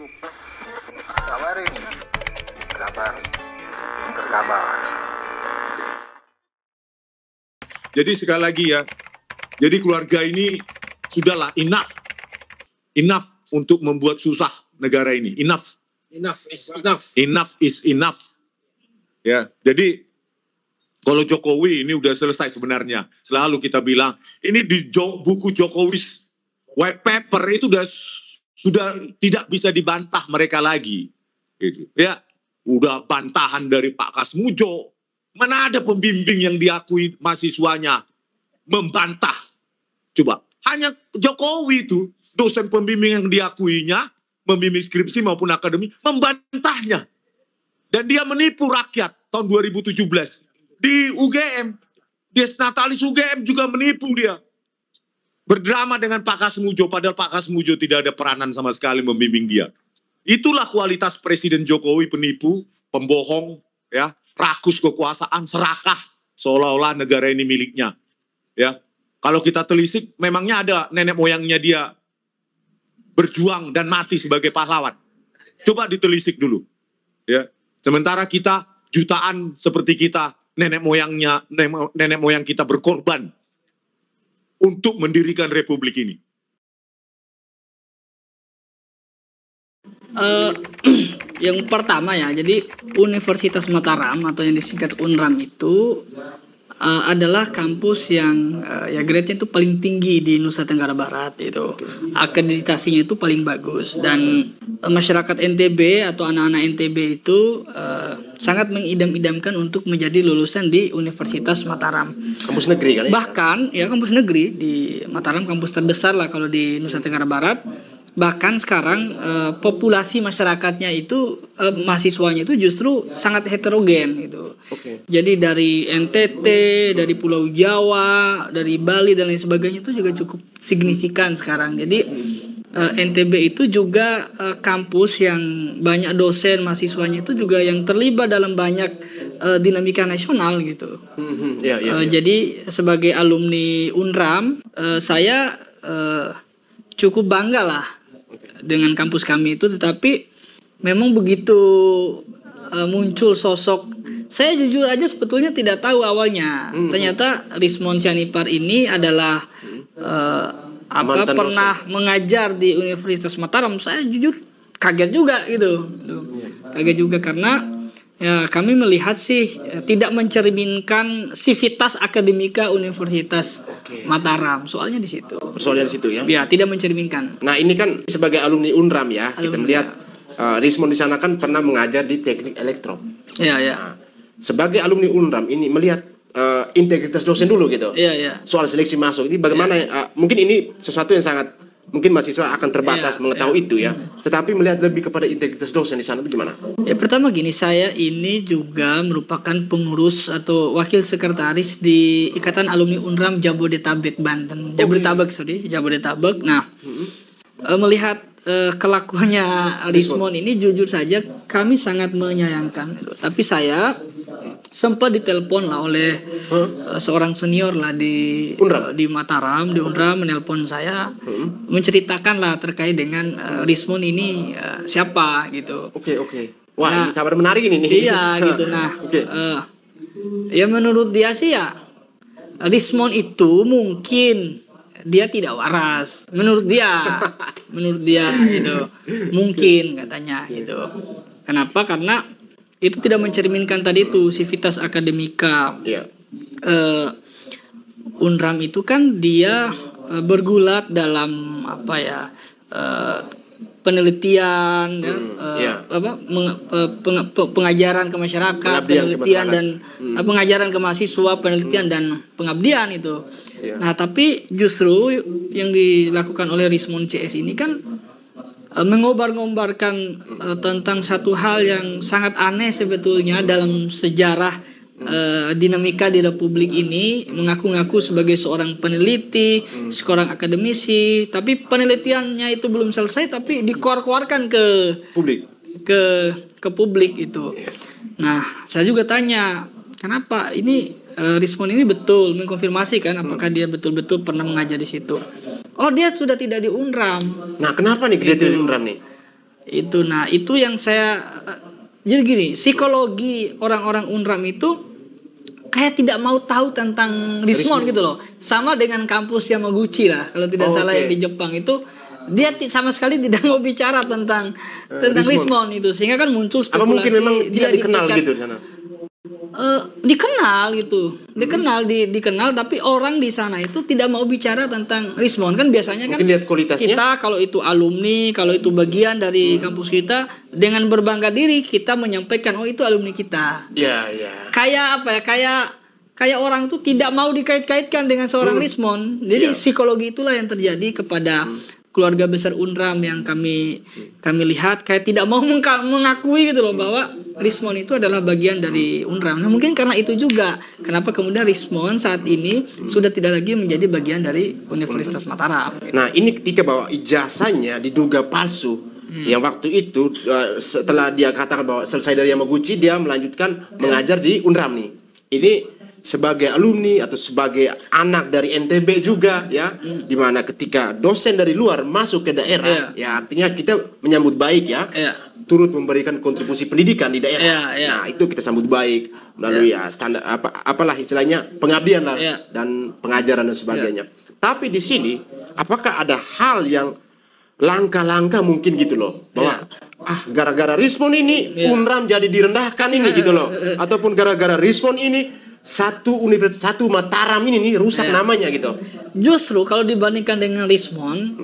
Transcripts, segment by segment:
Kabar ini, kabar terkabar. Jadi sekali lagi ya, jadi keluarga ini sudahlah enough untuk membuat susah negara ini. Enough is enough. Ya, jadi kalau Jokowi ini udah selesai sebenarnya. Selalu kita bilang ini di buku Jokowi's white paper itu sudah tidak bisa dibantah mereka lagi. Gitu. Ya, udah bantahan dari Pak Kasmujo. Mana ada pembimbing yang diakui mahasiswanya membantah. Coba, hanya Jokowi itu dosen pembimbing yang diakuinya, membimbing skripsi maupun akademi, membantahnya. Dan dia menipu rakyat tahun 2017. Di UGM, Desnatalis UGM juga menipu dia. Berdrama dengan Pak Kasmujo, padahal Pak Kasmujo tidak ada peranan sama sekali membimbing dia. Itulah kualitas Presiden Jokowi, penipu, pembohong, ya, rakus kekuasaan, serakah, seolah-olah negara ini miliknya. Ya, kalau kita telisik, memangnya ada nenek moyangnya dia berjuang dan mati sebagai pahlawan. Coba ditelisik dulu. Ya, sementara kita jutaan seperti kita, nenek moyang kita berkorban untuk mendirikan republik ini. Yang pertama ya, jadi Universitas Mataram atau yang disingkat UNRAM itu adalah kampus yang ya grade-nya itu paling tinggi di Nusa Tenggara Barat itu. Akreditasinya itu paling bagus dan masyarakat NTB atau anak-anak NTB itu sangat mengidam-idamkan untuk menjadi lulusan di Universitas Mataram. Kampus negeri kan ya? Bahkan ya kampus negeri di Mataram, kampus terbesar lah kalau di Nusa Tenggara Barat. Bahkan sekarang populasi masyarakatnya itu mahasiswanya itu justru sangat heterogen gitu. Okay. Jadi dari NTT, dari Pulau Jawa, dari Bali dan lain sebagainya itu juga cukup signifikan sekarang. Jadi NTB itu juga kampus yang banyak dosen mahasiswanya itu juga yang terlibat dalam banyak dinamika nasional gitu. Jadi sebagai alumni UNRAM saya cukup bangga lah dengan kampus kami itu, tetapi memang begitu muncul sosok, saya jujur aja sebetulnya tidak tahu awalnya. Ternyata Rismon Sianipar ini adalah pernah mengajar di Universitas Mataram. Saya jujur kaget juga gitu. Kaget juga karena ya, kami melihat sih tidak mencerminkan sivitas akademika Universitas Mataram. Soalnya di situ. Soalnya di situ ya. Ya, tidak mencerminkan. Nah, ini kan sebagai alumni UNRAM ya, kita melihat Rismon di sana kan pernah mengajar di teknik elektro. Iya, iya. Nah, sebagai alumni UNRAM ini melihat integritas dosen dulu gitu. Iya, iya. Soal seleksi masuk ini bagaimana? Mungkin ini sesuatu yang sangat mungkin mahasiswa akan terbatas mengetahui itu ya. Tetapi melihat lebih kepada integritas dosen di sana itu gimana? Ya, pertama gini, saya ini juga merupakan pengurus atau wakil sekretaris di Ikatan Alumni UNRAM Jabodetabek Banten. Jabodetabek. Nah, melihat kelakuannya Rismon ini jujur saja kami sangat menyayangkan. Tapi saya sempat ditelepon lah oleh seorang senior lah di Mataram, di UNRAM, menelpon saya, menceritakan lah terkait dengan Rismon ini siapa gitu. Oke. Wah, ini kabar menarik ini nih. Iya gitu. Nah, ya menurut dia sih ya Rismon itu mungkin dia tidak waras. Menurut dia gitu. Mungkin katanya gitu. Kenapa? Karena itu tidak mencerminkan tadi itu sivitas akademika. UNRAM itu kan dia bergulat dalam penelitian, pengajaran ke masyarakat, penelitian dan pengajaran ke mahasiswa, penelitian dan pengabdian itu. Nah, tapi justru yang dilakukan oleh Rismon CS ini kan mengobar-ngobarkan tentang satu hal yang sangat aneh sebetulnya dalam sejarah dinamika di Republik ini, mengaku-ngaku sebagai seorang peneliti, seorang akademisi, tapi penelitiannya itu belum selesai tapi dikeluarkan ke publik, ke publik itu. Nah, saya juga tanya, kenapa ini Rismon ini betul mengkonfirmasi kan apakah dia betul-betul pernah mengajar di situ. Oh, dia sudah tidak di UNRAM. Nah, kenapa nih dia tidak di UNRAM nih? Itu, nah itu yang saya jadi gini, psikologi orang-orang UNRAM itu kayak tidak mau tahu tentang Rismon gitu loh. Sama dengan kampus Yamaguchi lah, kalau tidak salah yang di Jepang itu dia sama sekali tidak mau bicara tentang Rismon itu, sehingga kan muncul spekulasi. Apa mungkin memang tidak dikenal gitu di sana? Dikenal gitu, dikenal tapi orang di sana itu tidak mau bicara tentang Rismon. Kan biasanya kan lihat kualitasnya. Kita kalau itu alumni, kalau itu bagian dari kampus kita, dengan berbangga diri kita menyampaikan oh itu alumni kita. Ya. Kayak apa ya? Kayak orang itu tidak mau dikait-kaitkan dengan seorang Rismon. Jadi psikologi itulah yang terjadi kepada keluarga besar UNRAM yang kami lihat kayak tidak mau mengakui gitu loh bahwa Rismon itu adalah bagian dari UNRAM. Nah mungkin karena itu juga kenapa kemudian Rismon saat ini sudah tidak lagi menjadi bagian dari Universitas Mataram. Nah ini ketika bahwa ijazahnya diduga palsu. Yang waktu itu setelah dia katakan bahwa selesai dari Yamaguchi, dia melanjutkan mengajar di UNRAM nih. Ini sebagai alumni atau sebagai anak dari NTB juga ya, dimana ketika dosen dari luar masuk ke daerah ya artinya kita menyambut baik ya, turut memberikan kontribusi pendidikan di daerah. Nah itu kita sambut baik melalui ya standar apalah istilahnya pengabdian lah dan pengajaran dan sebagainya. Tapi di sini apakah ada hal yang langkah-langkah mungkin gitu loh bahwa gara-gara Rismon ini UNRAM jadi direndahkan ini gitu loh, ataupun gara-gara Rismon ini satu universitas, satu Mataram ini nih rusak namanya gitu. Justru kalau dibandingkan dengan Rismon,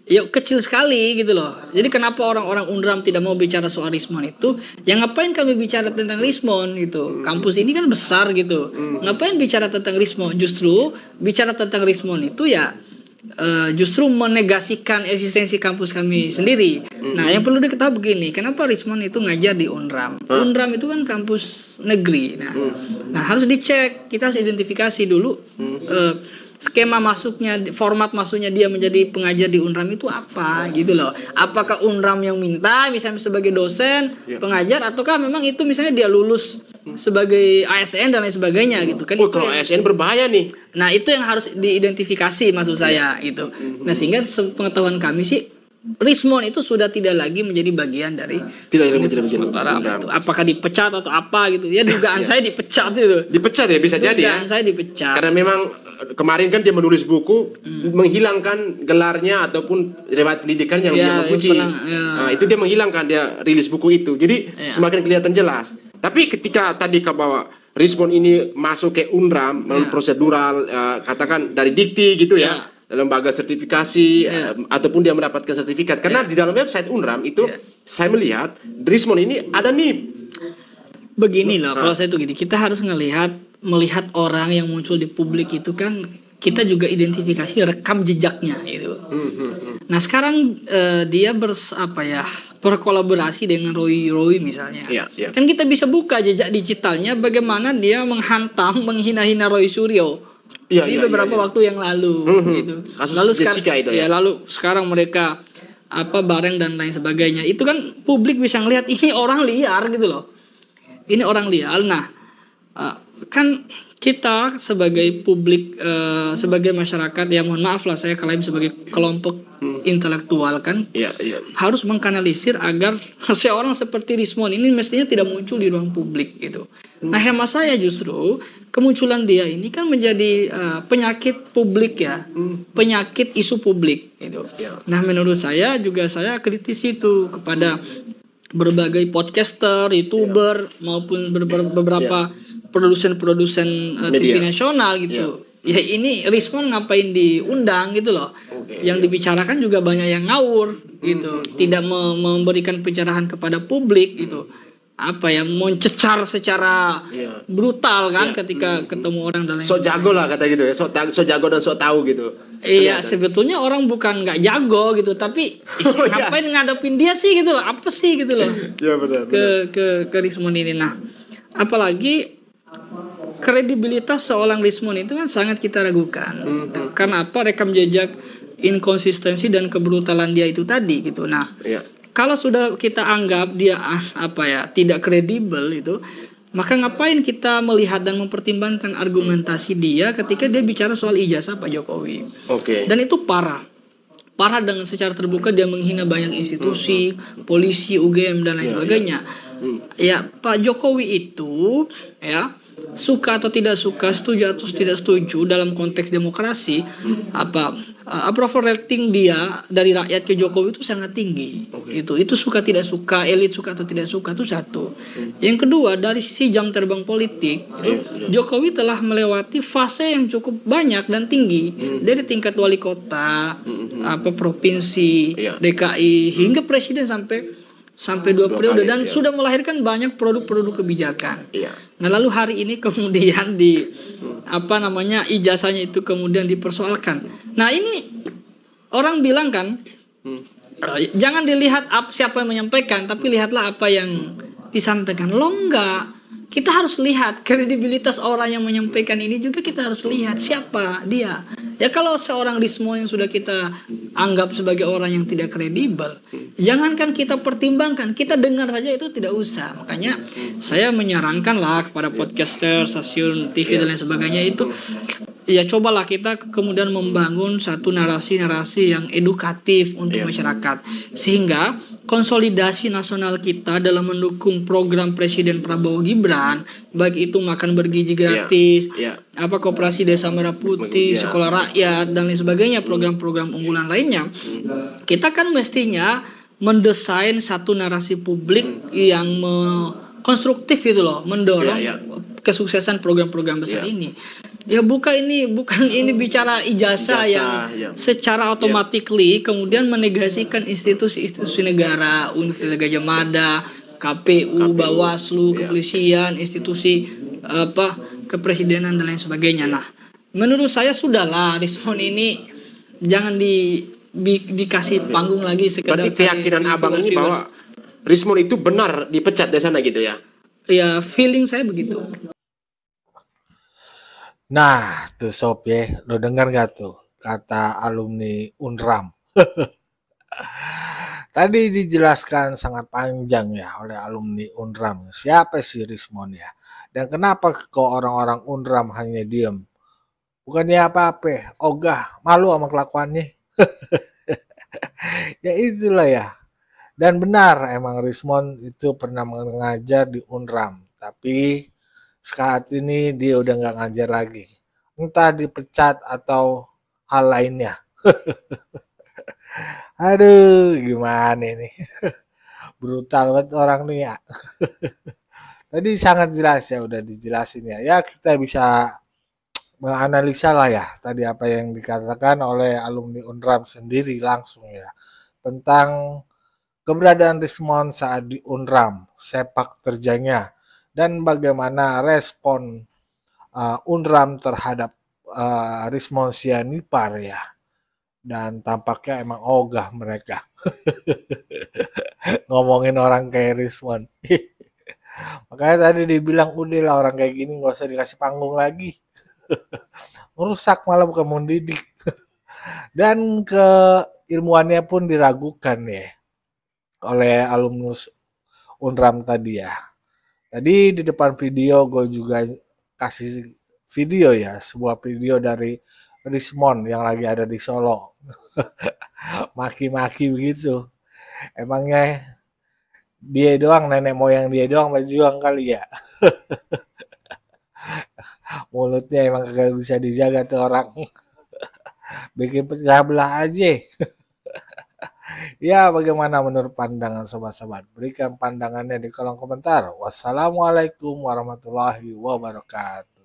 ya kecil sekali gitu loh. Jadi kenapa orang-orang UNRAM tidak mau bicara soal Rismon itu? Yang ngapain kami bicara tentang Rismon gitu? Kampus ini kan besar gitu. Ngapain bicara tentang Rismon? Justru bicara tentang Rismon itu ya justru menegasikan eksistensi kampus kami sendiri. Nah, yang perlu diketahui begini, kenapa Rismon itu ngajar di UNRAM? UNRAM itu kan kampus negeri. Nah, harus dicek, kita harus identifikasi dulu skema masuknya, format masuknya dia menjadi pengajar di UNRAM itu apa gitu loh. Apakah UNRAM yang minta misalnya sebagai dosen, pengajar, ataukah memang itu misalnya dia lulus sebagai ASN dan lain sebagainya gitu kan. Oh, kalau ASN berbahaya nih. Nah, itu yang harus diidentifikasi maksud saya gitu. Nah, sehingga pengetahuan kami sih Rismon itu sudah tidak lagi menjadi bagian dari Mataram itu. Apakah dipecat atau apa gitu? Ya dugaan saya dipecat itu. Dipecat ya bisa jadi ya. Dugaan saya dipecat. Karena memang kemarin kan dia menulis buku menghilangkan gelarnya ataupun riwayat pendidikan yang dia Yamaguchi. Nah, itu dia menghilangkan, dia rilis buku itu. Jadi semakin kelihatan jelas. Tapi ketika tadi bahwa Rismon ini masuk ke UNRAM melalui prosedural katakan dari Dikti gitu ya. Lembaga sertifikasi ataupun dia mendapatkan sertifikat karena di dalam website UNRAM itu saya melihat Rismon ini ada nih begini loh. Kalau saya tuh gini, kita harus melihat orang yang muncul di publik itu kan kita juga identifikasi rekam jejaknya gitu. Nah sekarang dia berkolaborasi dengan Roy misalnya. Kan kita bisa buka jejak digitalnya bagaimana dia menghantam, menghina-hina Roy Suryo. Ini beberapa waktu yang lalu gitu. Lalu sekarang lalu sekarang mereka bareng dan lain sebagainya. Itu kan publik bisa ngelihat ini orang liar gitu loh. Ini orang liar. Nah, kan kita sebagai publik, sebagai masyarakat, ya mohon maaf lah saya klaim sebagai kelompok intelektual kan, harus mengkanalisir agar seorang seperti Rismon ini mestinya tidak muncul di ruang publik gitu. Nah hemat saya justru kemunculan dia ini kan menjadi penyakit publik ya, penyakit isu publik gitu. Nah menurut saya juga saya kritis itu kepada berbagai podcaster, youtuber maupun beberapa produsen TV nasional gitu. Ya ini Rismon ngapain diundang gitu loh. Yang dibicarakan juga banyak yang ngawur gitu. Tidak memberikan pencerahan kepada publik gitu. Mencecar secara brutal kan ketika ketemu orang dan lain. Sok jago lah kata gitu ya. Sok jago dan sok tahu gitu. Iya, sebetulnya orang bukan nggak jago gitu, tapi ngapain ngadepin dia sih gitu loh. Apa sih gitu loh. Ya benar. Ke Rismon ini. Nah, apalagi kredibilitas seorang Rismon itu kan sangat kita ragukan. Karena rekam jejak inkonsistensi dan kebrutalan dia itu tadi gitu. Nah, kalau sudah kita anggap dia tidak kredibel itu, maka ngapain kita melihat dan mempertimbangkan argumentasi dia ketika dia bicara soal ijazah Pak Jokowi. Dan itu parah. parah dengan secara terbuka dia menghina banyak institusi, polisi, UGM dan lain sebagainya. Ya, Pak Jokowi itu ya suka atau tidak suka, setuju atau tidak setuju dalam konteks demokrasi, approval rating dia dari rakyat ke Jokowi itu sangat tinggi. Itu suka tidak suka, elit suka atau tidak suka itu satu. Yang kedua, dari sisi jam terbang politik, Jokowi telah melewati fase yang cukup banyak dan tinggi dari tingkat wali kota, provinsi, DKI hingga presiden sampai 2 periode dan sudah melahirkan banyak produk-produk kebijakan. Nah, lalu hari ini kemudian ijazahnya itu kemudian dipersoalkan. Nah, ini orang bilang kan jangan dilihat siapa yang menyampaikan, tapi lihatlah apa yang disampaikan. Lo enggak. Kita harus lihat kredibilitas orang yang menyampaikan ini juga, kita harus lihat siapa dia. Ya, kalau seorang Rismon yang sudah kita anggap sebagai orang yang tidak kredibel, jangankan kita pertimbangkan, kita dengar saja itu tidak usah. Makanya saya menyarankan lah kepada podcaster, stasiun TV dan lain sebagainya itu, ya cobalah kita kemudian membangun satu narasi-narasi yang edukatif untuk masyarakat, sehingga konsolidasi nasional kita dalam mendukung program Presiden Prabowo Gibran, baik itu makan bergizi gratis, koperasi desa merah putih, sekolah rakyat dan lain sebagainya, program-program unggulan lainnya, kita kan mestinya mendesain satu narasi publik yang konstruktif itu loh, mendorong kesuksesan program-program besar ini. Ya bukan ini bicara ijazah yang secara automatically kemudian menegasikan institusi-institusi negara, Universitas Gadjah Mada, KPU, Bawaslu, kepolisian, institusi kepresidenan dan lain sebagainya. Nah, menurut saya sudahlah Rismon ini jangan dikasih panggung lagi sekedar. Berarti keyakinan abang ini bahwa Rismon itu benar dipecat di sana gitu ya? Ya, feeling saya begitu. Nah, tuh Sob ya, lo dengar gak tuh kata alumni UNRAM? Tadi dijelaskan sangat panjang ya oleh alumni UNRAM. Siapa sih Rismon ya? Dan kenapa kok orang-orang UNRAM hanya diem? Bukannya apa-apa, ogah, malu sama kelakuannya. Ya itulah ya. Dan benar emang Rismon itu pernah mengajar di UNRAM. Tapi saat ini dia udah nggak ngajar lagi. Entah dipecat atau hal lainnya. Aduh, gimana ini? Brutal banget orang nih ya. Tadi sangat jelas ya, udah dijelasin ya. Ya kita bisa menganalisa lah ya tadi apa yang dikatakan oleh alumni UNRAM sendiri langsung ya. Tentang keberadaan Rismon saat di UNRAM, sepak terjangnya, dan bagaimana respon UNRAM terhadap Rismon Sianipar ya. Dan tampaknya emang ogah mereka. Ngomongin orang kayak Rismon. Makanya tadi dibilang udah lah orang kayak gini gak usah dikasih panggung lagi. Merusak malah bukan mendidik. Dan keilmuannya pun diragukan ya oleh alumnus UNRAM tadi ya. Tadi di depan video gue juga kasih video ya, sebuah video dari Rismon yang lagi ada di Solo. Maki-maki begitu. Emangnya dia doang, nenek moyang dia doang berjuang kali ya. Mulutnya emang kagak bisa dijaga tuh orang. Bikin pecah belah aja. Ya, bagaimana menurut pandangan sobat-sobat? Berikan pandangannya di kolom komentar. Wassalamualaikum warahmatullahi wabarakatuh.